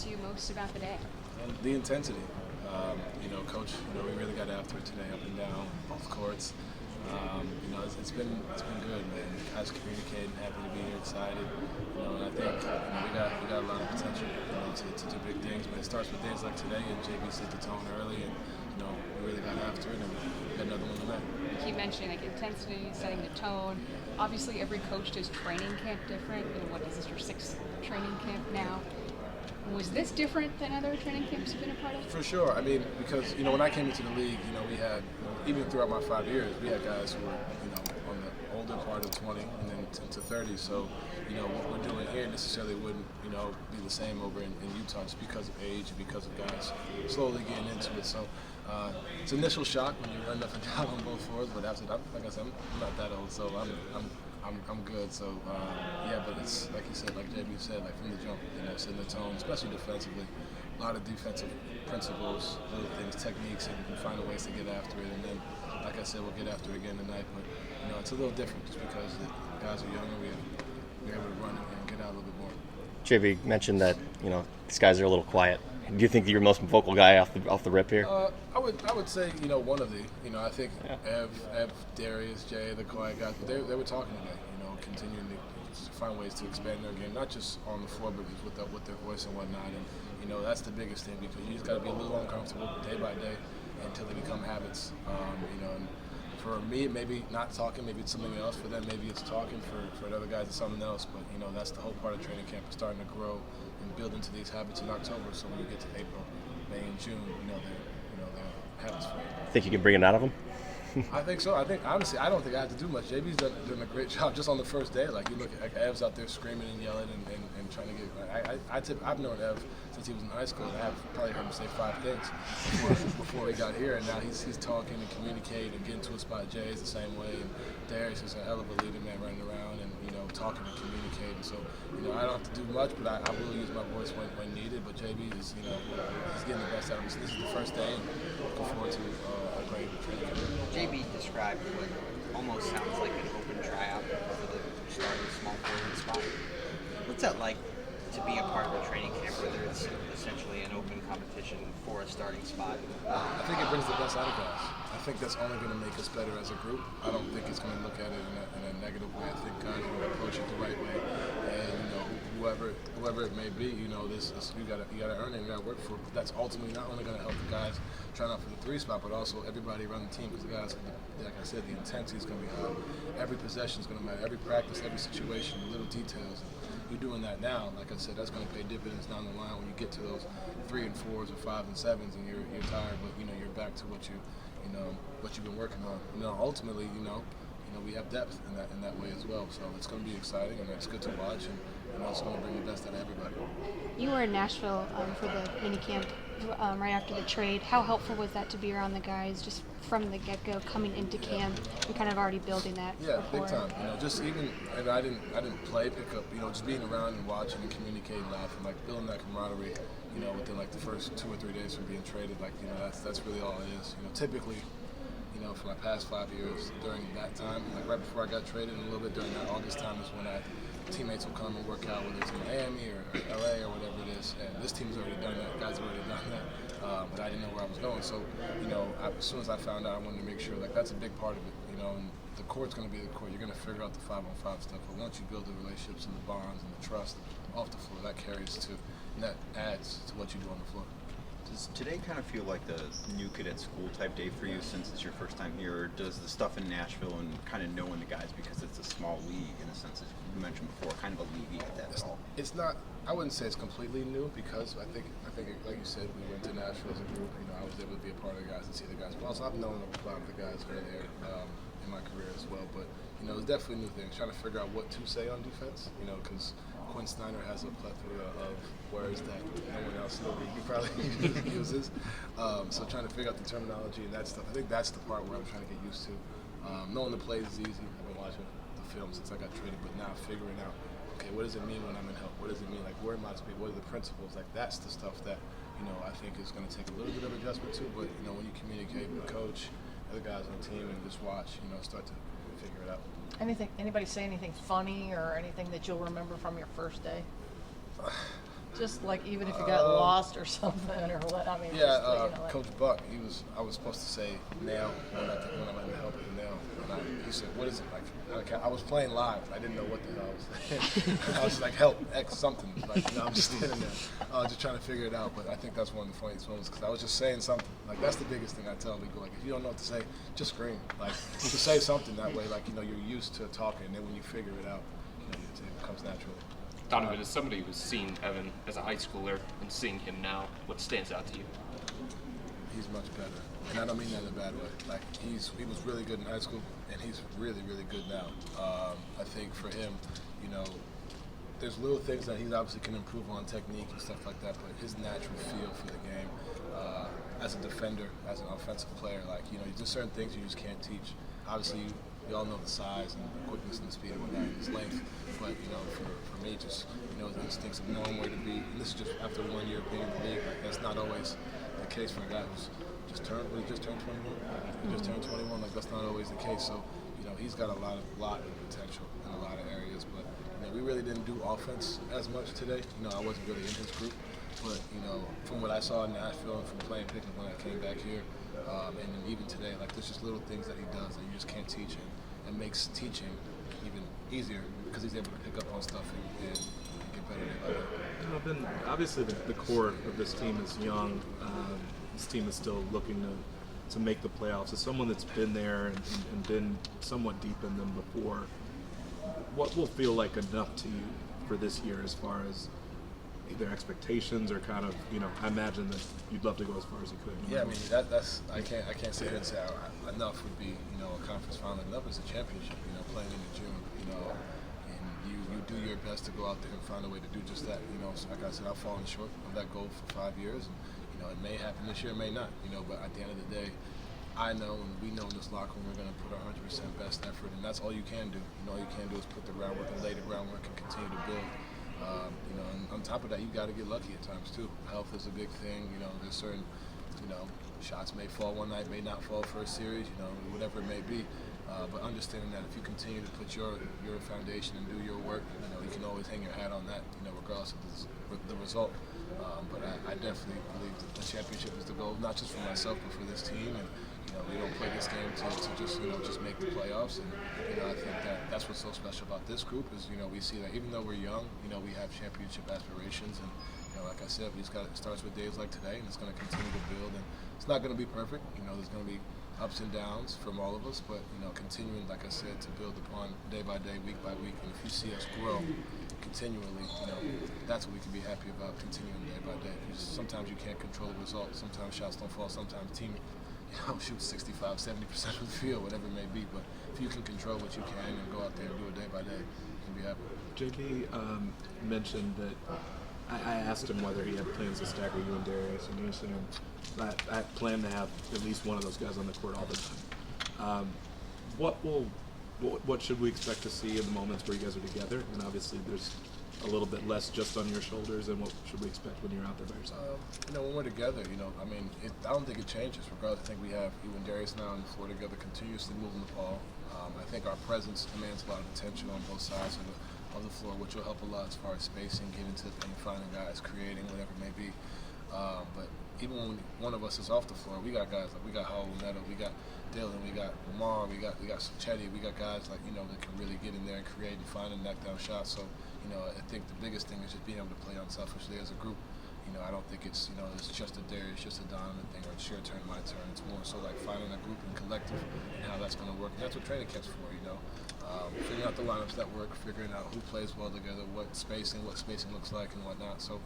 to you most about the day? And the intensity. Coach, we really got after it today, up and down both courts. It's been good, man. Guys communicating, happy to be here, excited. And I think we got a lot of potential, to do big things. But it starts with days like today, and JB set the tone early, and we really got after it, and we got another one tonight. You keep mentioning like intensity, setting the tone. Obviously, every coach does training camp different. What is this, your sixth training camp now? Was this different than other training camps you've been a part of? For sure. I mean, because when I came into the league, we had, even throughout my 5 years, we had guys who were on the older part of 20 and then to 30. So what we're doing here necessarily wouldn't be the same over in Utah, just because of age and because of guys slowly getting into it. So it's an initial shock when you run up and down on both floors, but after that, like I said, I'm not that old, so I'm good. So but it's like you said, like JB said, like from the jump, setting the tone, especially defensively. A lot of defensive principles, little things, techniques, and finding ways to get after it. And then, like I said, we'll get after it again tonight. But it's a little different just because the guys are younger. We're able to run and get out a little bit more. JB mentioned that these guys are a little quiet. Do you think that you're the most vocal guy off the rip here? I would say one of the I think Ev, Darius, Jay, the quiet guys, they were talking today. Continuing to find ways to expand their game, not just on the floor, but with their voice and whatnot. And that's the biggest thing, because you just got to be a little uncomfortable day by day until they become habits. And for me, maybe not talking, maybe it's something else. For them, maybe it's talking. For other guys, it's something else. But that's the whole part of training camp, is starting to grow and build into these habits in October. So when you get to April, May, and June, they're habits for you. Think you can bring it out of them? I think so. I think, honestly, I don't think I have to do much. JB's doing a great job just on the first day. Like, you look at Ev's out there screaming and yelling and trying to get. I've known Ev since he was in high school, and I've probably heard him say 5 things before he got here. And now he's talking and communicating and getting to a spot. Jay is the same way, and Darius is a hell of a leader, man, running around and talking and communicating. So I don't have to do much, but I will use my voice when needed. But JB is he's getting the best out of me. So this is the first day, and looking forward to a great training. JB described what almost sounds like an open tryout for the starting small forward spot. What's that like to be a part of a training camp where there's essentially an open competition for a starting spot? I think it brings the best out of guys. I think that's only going to make us better as a group. I don't think it's going to look at it in a negative way. I think guys will approach it the right way, and whoever it may be, this you got to earn it, you got to work for it. But that's ultimately not only going to help the guys trying out for the 3 spot, but also everybody around the team, because the guys, like I said, the intensity is going to be high. Every possession is going to matter. Every practice, every situation, the little details. You're doing that now. Like I said, that's going to pay dividends down the line when you get to those 3 and 4s or 5 and 7s, and you're tired, but you're back to what you've been working on. Ultimately, we have depth in that way as well. So it's going to be exciting, and it's good to watch, and it's going to bring the best out of everybody. You were in Nashville for the mini camp right after the trade. How helpful was that to be around the guys just from the get-go, coming into camp and kind of already building that rapport? Big time. Just even, and I didn't play pickup. Just being around and watching and communicating, laughing, like building that camaraderie. Within like the first 2 or 3 days from being traded, like that's really all it is. Typically, for my past 5 years, during that time, like right before I got traded, and a little bit during that August time is when teammates will come and work out, whether it's in Miami or LA or whatever it is. And this team's already done that. Guys have already done that. But I didn't know where I was going. So, as soon as I found out, I wanted to make sure, like, that's a big part of it, and the court's going to be the court. You're going to figure out the 5-on-5 stuff. But once you build the relationships and the bonds and the trust off the floor, that carries to, and that adds to what you do on the floor. Does today kind of feel like the new kid at school type day for you, since it's your first time here? Or does the stuff in Nashville and kind of knowing the guys, because it's a small league in a sense, as you mentioned before, kind of alleviate that at all? It's not. I wouldn't say it's completely new, because I think like you said, we went to Nashville as a group. I was able to be a part of the guys and see the guys. But also, I've known a lot of the guys earlier in my career as well. But it's definitely new things. Trying to figure out what to say on defense. Because Quinn Snyder has a plethora of words that no one else in the league probably uses. So trying to figure out the terminology and that stuff. I think that's the part where I'm trying to get used to. Knowing the plays is easy. I've been watching the film since I got traded, but now figuring out, okay, what does it mean when I'm in help? What does it mean? Like, where am I to be? What are the principles? Like, that's the stuff that, I think is going to take a little bit of adjustment to. But, when you communicate with the coach, other guys on the team, and just watch, start to figure it out. Anybody say anything funny or anything that you'll remember from your first day? Just like even if you got lost or something or what, I mean. Yeah, just, like, Coach Buck. I was supposed to say nail when I went to help with the nail, and he said, "What is it like?" I was playing live. I didn't know what the hell I was saying. I was just like, "Help, X something." Like, I'm just standing there, just trying to figure it out. But I think that's one of the funniest moments because I was just saying something. Like that's the biggest thing I tell people. Like if you don't know what to say, just scream. Like just say something that way. Like you're used to talking, and then when you figure it out, it comes naturally. Donovan, as somebody who's seen Evan as a high schooler and seeing him now, what stands out to you? He's much better, and I don't mean that in a bad way. Like he was really good in high school, and he's really, really good now. I think for him, there's little things that he obviously can improve on, technique and stuff like that. But his natural feel for the game, as a defender, as an offensive player, there's certain things you just can't teach. Obviously, we all know the size and the quickness and the speed and whatnot, and his length. But for me, just the instincts of knowing where to be. And this is just after 1 year being in the league. Like that's not always the case for a guy who's just turned 21. He just turned 21. Like that's not always the case. So he's got a lot of potential in a lot of areas. But we really didn't do offense as much today. I wasn't really in his group. But from what I saw in Nashville and from playing pickup when I came back here, and then even today, like there's just little things that he does that you just can't teach him, and makes teaching even easier because he's able to pick up on stuff and get better day by day. Obviously the core of this team is young. This team is still looking to make the playoffs. As someone that's been there and been somewhat deep in them before, what will feel like enough to you for this year as far as either expectations or kind of, I imagine that you'd love to go as far as you could. Yeah, I mean, that's I can't sit here and say enough would be, a conference final. Enough is a championship, playing in June, and you do your best to go out there and find a way to do just that, So like I said, I've fallen short of that goal for 5 years, and, it may happen this year, it may not, but at the end of the day, I know and we know in this locker room we're going to put our 100% best effort, and that's all you can do. All you can do is put the groundwork and lay the groundwork and continue to build. And on top of that, you got to get lucky at times too. Health is a big thing. There's certain, shots may fall one night, may not fall for a series. Whatever it may be. But understanding that if you continue to put your foundation and do your work, you can always hang your hat on that. Regardless of the result. But I definitely believe that the championship is the goal, not just for myself, but for this team. And we don't play this game to just make the playoffs. And I think that's what's so special about this group is we see that even though we're young, we have championship aspirations. And like I said, it starts with days like today, and it's going to continue to build. And it's not going to be perfect. There's going to be ups and downs from all of us, but continuing, like I said, to build upon day by day, week by week. And if you see us grow continually, that's what we can be happy about, continuing day by day. Sometimes you can't control the result. Sometimes shots don't fall. Sometimes the team shoot 65, 70% of the field, whatever it may be. But if you can control what you can and go out there and do it day by day, you can be happy. JB mentioned that I asked him whether he had plans to stagger you and Darius, and he said I plan to have at least one of those guys on the court all the time. What should we expect to see in the moments where you guys are together? And obviously there's a little bit less just on your shoulders, and what should we expect when you're out there by yourself? When we're together, I don't think it changes. Regardless, I think we have you and Darius now on the floor together, continuously moving the ball. I think our presence demands a lot of attention on both sides of the floor, which will help a lot as far as spacing, getting to the paint, finding guys, creating, whatever it may be. But even when one of us is off the floor, we got guys like we got Howell, Neto, we got Dylan, we got Lamar, we got Chetty, we got guys like that can really get in there and create and find and knock down shots. So I think the biggest thing is just being able to play unselfishly as a group. I don't think it's it's just a Darius, just a Donovan thing, or it's your turn, my turn. It's more so like finding a group and collective and how that's going to work. And that's what training camp's for, figuring out the lineups that work, figuring out who plays well together, what spacing looks like and whatnot. So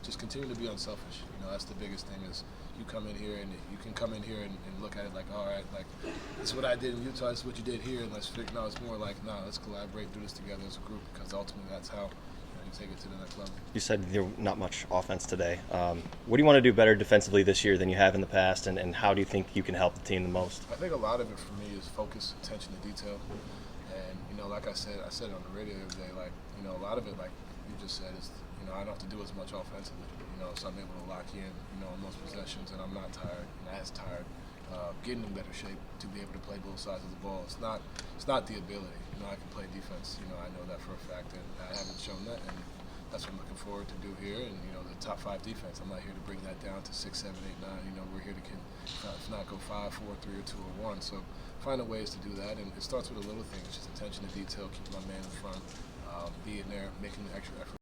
just continue to be unselfish. That's the biggest thing is you come in here and you can come in here and look at it like, all right, like this is what I did in Utah, this is what you did here, and let's figure. No, it's more like, let's collaborate, do this together as a group, because ultimately that's how you take it to the next level. You said there not much offense today. What do you want to do better defensively this year than you have in the past, and how do you think you can help the team the most? I think a lot of it for me is focus, attention to detail, and like I said it on the radio the other day, like a lot of it, like you just said, is I don't have to do as much offensively, so I'm able to lock in, on those possessions, and I'm not tired, as tired. Getting in better shape to be able to play both sides of the ball. It's not the ability. I can play defense. I know that for a fact, and I haven't shown that, and that's what I'm looking forward to do here. And the top 5 defense. I'm not here to bring that down to 6, 7, 8, 9. We're here to if not go 5, 4, 3, or 2, or 1. So finding ways to do that, and it starts with a little thing. It's just attention to detail, keeping my man in front, being there, making an extra effort.